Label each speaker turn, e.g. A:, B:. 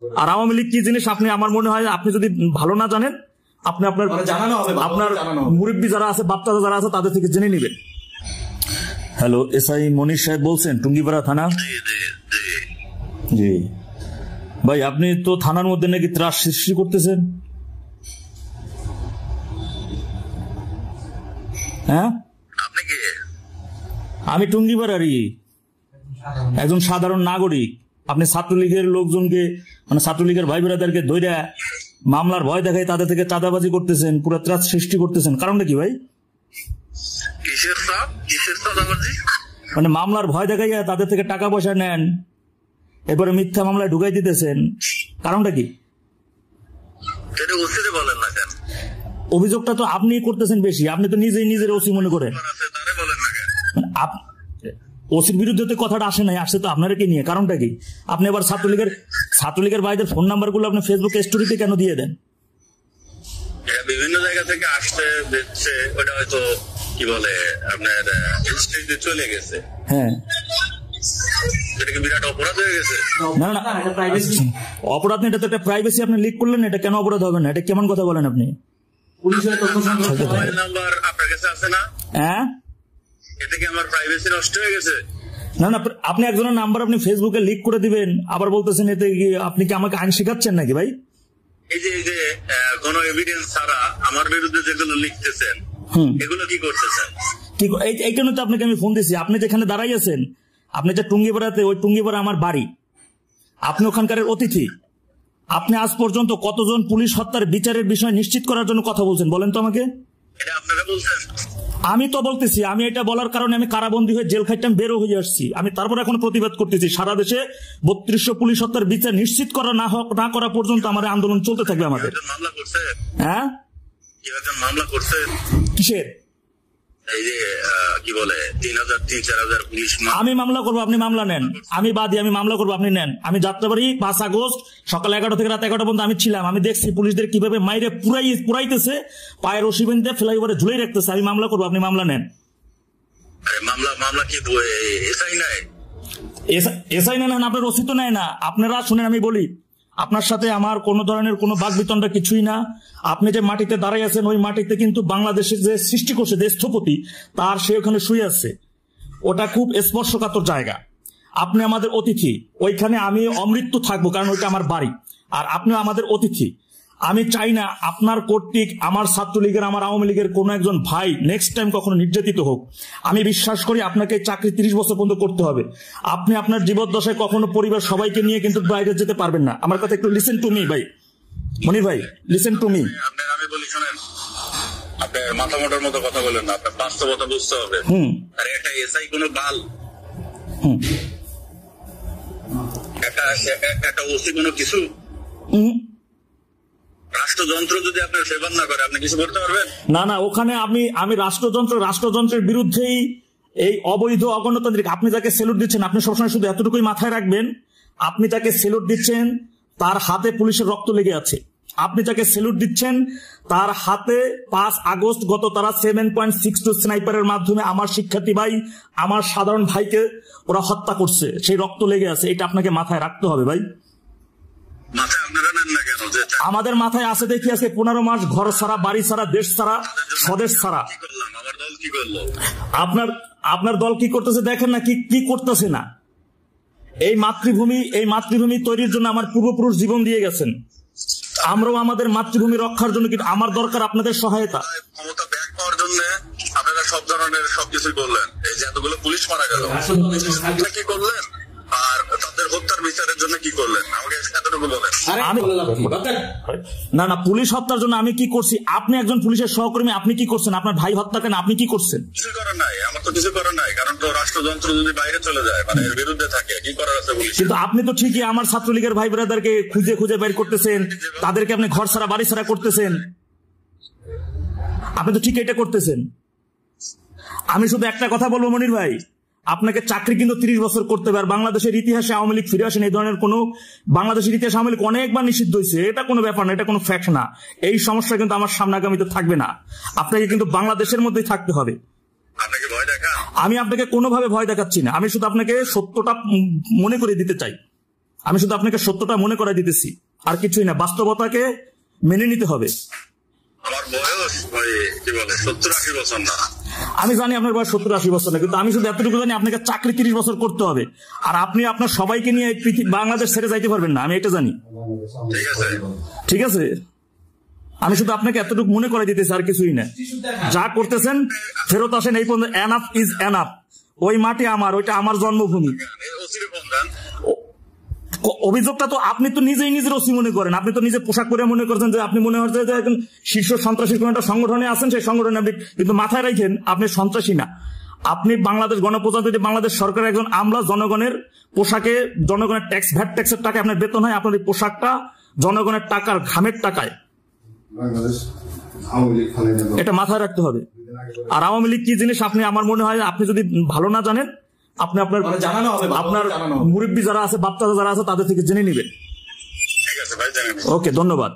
A: আর আওয়ামী লীগ কি জিনিস আপনি, আমার মনে হয় আপনি যদি ভালো না জানেন, আপনি আপনার মুরব্বী যারা আছে, বাচ্চারা যারা আছে, তাদের থেকে জেনে নেবেন। হ্যালো, এসআই মনির সাহেব বলছেন, টুঙ্গিপাড়া থানা? জি ভাই, আপনি তো থানার মধ্যে নাকি ত্রাস সৃষ্টি করতেছেন, হ্যাঁ? আমি টুঙ্গিপাড়ারই একজন সাধারণ নাগরিক। আপনি ছাত্রলীগের লোকজনকে, মানে ছাত্রলীগের ভাই বোনেদেরকে ধইরা মামলার ভয় দেখায় তাদের থেকে চাঁদাবাজি করতেছেন, পুরো ত্রাস সৃষ্টি করতেছেন। কারণটা কি ভাই? মানে মামলার ভয় দেখাইয়া তাদের থেকে টাকা পয়সা নেন, এরপরে মিথ্যা মামলায় ঢুকাই দিতেছেন। কারণটা কি? অভিযোগটা তো আপনি করতেছেন বেশি, আপনি তো নিজেই নিজের ওসি মনে করেন। ওসির বিরুদ্ধে তো কথাটা আসে নাই, আসছে তো আপনারা কি নিয়ে। কারণটা কি? আপনি আবার ছাত্রলীগের ভাইদের ফোন নাম্বার গুলো আপনি ফেসবুক স্টোরিতে কেন দিয়ে দেন?
B: বিভিন্ন জায়গা থেকে আসছে, দেখছে, ওটা হয়তো কি বলে আপনার চলে গেছে।
A: হ্যাঁ,
B: বিরাট অপরাধ হয়ে গেছে।
A: না না, অপরাধ নেই, এটা তো একটা প্রাইভেসি। আপনি লিক করলেন, এটা কেন অপরাধ হবে না? এটা কেমন কথা বলেন আপনি?
B: পুলিশের তথ্য মোবাইল নাম্বার আপনার কাছে আছে না?
A: হ্যাঁ,
B: এতে কি আমার প্রাইভেসি নষ্ট হয়ে গেছে?
A: না না, আপনি একজনের নাম্বার আপনি ফেসবুকে লিক করে দিবেন, আবার বলতেছেন এতে কি আপনি কি আমাকে আইন শেখাচ্ছেন নাকি ভাই?
B: এই যে কোনো এভিডেন্স ছাড়া আমার বিরুদ্ধে যেগুলো লিখতেছেন, এগুলো কি করতেছেন?
A: এই জন্য তো আপনাকে আমি ফোন দিয়েছি। আপনি যেখানে দাঁড়াই আছেন, আপনি যে টুঙ্গিপাড়াতে, ওই টুঙ্গিপাড়া আমার বাড়ি, আপনি ওখানকার অতিথি। আপনি আজ পর্যন্ত কতজন পুলিশ হত্যার বিচারের বিষয় নিশ্চিত করার জন্য কথা বলছেন বলেন তো আমাকে?
B: এটা আপনারা বলছেন?
A: আমি তো বলতেছি, আমি এটা বলার কারণে আমি কারাবন্দী হয়ে জেল খাইতাম, বেরো হয়ে আসছি। আমি তারপর এখন প্রতিবাদ করতেছি, সারা দেশে 3200 পুলিশ হত্যার বিচার নিশ্চিত করা না করা পর্যন্ত আমার আন্দোলন চলতে থাকবে। আমাদের
B: মামলা করছে?
A: হ্যাঁ,
B: মামলা করছে।
A: কিসের?
B: এই যে কি বলে 3000-4000 পুলিশ।
A: আমি মামলা করবো, আপনি মামলা নেন। আমি বাদী, আমি মামলা করবো, আপনি নেন। আমি যাত্রাবাড়ি 5 আগস্ট সকাল 11টা থেকে রাত 11টা পর্যন্ত আমি ছিলাম। আমি দেখছি পুলিশদের কিভাবে মাইরে পুরাইতেছে, পায়ের রশি বেঁধে ফ্লাইওভারে ঝুলাই রাখতেছে। আমি মামলা করবো, আপনি মামলা নেন।
B: মামলা কি এসআই নাই?
A: এসআই নেন, আপনার রসি তো নেয় না। আপনারা শুনেন, আমি বলি, আপনার সাথে আমার কোনো ধরনের কোনো বাকবিতণ্ডা কিছুই না। আপনি যে মাটিতে দাঁড়াই আছেন, ওই মাটিতে কিন্তু বাংলাদেশের যে সৃষ্টি করছে, যে স্থপতি, তার সে ওখানে শুয়ে আছে। ওটা খুব স্পর্শকাতর জায়গা। আপনি আমাদের অতিথি, ওইখানে আমি অমৃত্যু থাকবো, কারণ ওইটা আমার বাড়ি, আর আপনিও আমাদের অতিথি। আমি চাই না আপনার কর্তৃক আমার ছাত্রলীগের, আমার আওয়ামী লীগের কোনো একজন ভাই নেক্সট টাইম কখনো নির্যাতিত হোক। আমি বিশ্বাস করি আপনাকে চাকরি 30 বছর পর্যন্ত করতে হবে। আপনি আপনার জীবদ্দশায় কখনো পরিবার সবাইকে নিয়ে কিন্তু বাইরে যেতে পারবেন না। আমার কথা একটু লিসেন টু মি ভাই, মনির ভাই, লিসেন টু মি।
B: আমি বলি শোনেন, আপনার মাথা মোটার মতো কথা বলেন না, আপনার বাস্তবতা বুঝতে হবে। আর এটা এসআই কোনো বাল, একটা ওসি কোনো কিছু। রাষ্ট্রযন্ত্র যদি আপনার সেবা না করে আপনি কিছু করতে পারবেন
A: না? না, ওখানে আমি রাষ্ট্রযন্ত্রের বিরুদ্ধেই এই অবৈধ অগণতান্ত্রিক। আপনি যাকে সেলুট দিচ্ছেন, আপনি সবসময় শুধু এতটুকুই মাথায় রাখবেন, আপনি যাকে সেলুট দিচ্ছেন তার হাতে পুলিশের রক্ত লেগে আছে। আপনি যাকে সেলুট দিচ্ছেন তার হাতে 5 আগস্ট গত তারা 7.62 স্নাইপারের মাধ্যমে আমার শিক্ষার্থী ভাই, আমার সাধারণ ভাইকে ওরা হত্যা করছে, সেই রক্ত লেগে আছে। এটা আপনাকে মাথায় রাখতে হবে ভাই। আমাদের মাথায় আছে দেখি আছে 15 মাস ঘর ছাড়া, বাড়ি ছাড়া, দেশ ছাড়া, স্বদেশ ছাড়া। আপনার দল কি করতেছে দেখেন না, কি করতেছে না। এই মাতৃভূমি তৈরির জন্য আমার পূর্বপুরুষ জীবন দিয়ে গেছেন। আমরাও আমাদের মাতৃভূমি রক্ষার জন্য কিন্তু আমার দরকার আপনাদের সহায়তা।
B: ক্ষমতা ব্যাক পাওয়ার জন্য আপনারা সব ধরনের সবকিছু করলেন। এই যে এতগুলো পুলিশ মারা গেল, কি করলেন? আর তাদের হত্যার বিচারের জন্য কি করলেন? আমাকে এতটুকু বলেন।
A: না, পুলিশ হত্যার জন্য আমি কি করছি? আপনি একজন পুলিশের সহকর্মী, আপনি কি করছেন? আপনার ভাই হত্যা কেন, আপনি কি করছেন?
B: কিছু করার নাই, আমার তো কিছু করার নাই। কারণ তো রাষ্ট্রযন্ত্র যদি বাইরে চলে যায়, মানে এর বিরুদ্ধে থাকে, কি করার আছে পুলিশ?
A: কিন্তু আপনি তো ঠিকই আমার ছাত্রলীগের ভাই ব্রাদারকে খুঁজে বের করতেছেন, তাদেরকে আপনি ঘর ছাড়া বাড়ি ছাড়া করতেছেন। আপনি তো ঠিক এটা করতেছেন। আমি শুধু একটা কথা বলবো মনির ভাই, আপনাকে চাকরি কিন্তু 30 বছর করতে হবে। আর বাংলাদেশের ইতিহাসে আওয়ামী লীগ ফিরে আসেন, এই ধরনের কোন বাংলাদেশের ইতিহাসে আওয়ামী লীগ অনেকবার নিষিদ্ধ হয়েছে। এটা কোনো ব্যাপার না, এটা কোনো ফ্যাক্ট না। এই সমস্যা কিন্তু আমার সামনে আগামীতে থাকবে না। আপনাকে কিন্তু বাংলাদেশের মধ্যেই থাকতে হবে। আমি আপনাকে কোনোভাবে ভয় দেখাচ্ছি না, আমি শুধু আপনাকে সত্যটা মনে করে দিতে চাই। আমি শুধু আপনাকে সত্যটা মনে করাই দিতেছি, আর কিছুই না। বাস্তবতাকে মেনে নিতে হবে।
B: আমার বয়স ভাই কি বলে 70-80 বছর না।
A: আমি জানি আপনার বয়স 70-80 বছর না, কিন্তু আমি শুধু এতটুকু জানি আপনাকে চাকরি 30 বছর করতে হবে, আর আপনি আপনার সবাইকে নিয়ে বাংলাদেশ ছেড়ে যাইতে পারবেন না, আমি এটা জানি।
B: ঠিক আছে,
A: ঠিক আছে, আমি শুধু আপনাকে এতটুকু মনে করাই দিতেছি, আর কিছুই না। যা করতেছেন ফেরত আসেন, এই পর্যন্ত এনাফ ইজ এনাফ। ওই মাটি আমার, ওইটা আমার জন্মভূমি। অভিযোগটা তো আপনি তো নিজেই নিজের ওসি মনে করেন, আপনি তো নিজে পোশাক পরে মনে করছেন যে আপনি মনে হচ্ছে যে একজন শীর্ষ সন্ত্রাসী কোন একটা সংগঠনে আছেন, সেই সংগঠনে আপনি, কিন্তু মাথায় রাখেন আপনি সন্ত্রাসী না। আপনি বাংলাদেশ গণপ্রজাতন্ত্রী বাংলাদেশ সরকারের একজন আমলা, জনগণের পোশাকে, জনগণের ট্যাক্স, ভ্যাট ট্যাক্সের টাকায় আপনার বেতন হয়। আপনার এই পোশাকটা জনগণের টাকার, ঘামের টাকায়, এটা মাথায় রাখতে হবে। আর আওয়ামী লীগ কি জিনিস আপনি, আমার মনে হয় আপনি যদি ভালো না জানেন, আপনি আপনার
C: জানানো হবে,
A: আপনার মুরব্বী যারা আছে, বাপ চাচা যারা আছে, তাদের থেকে জেনে নেবেন।
B: ঠিক আছে ভাই, জানেন।
A: ওকে, ধন্যবাদ।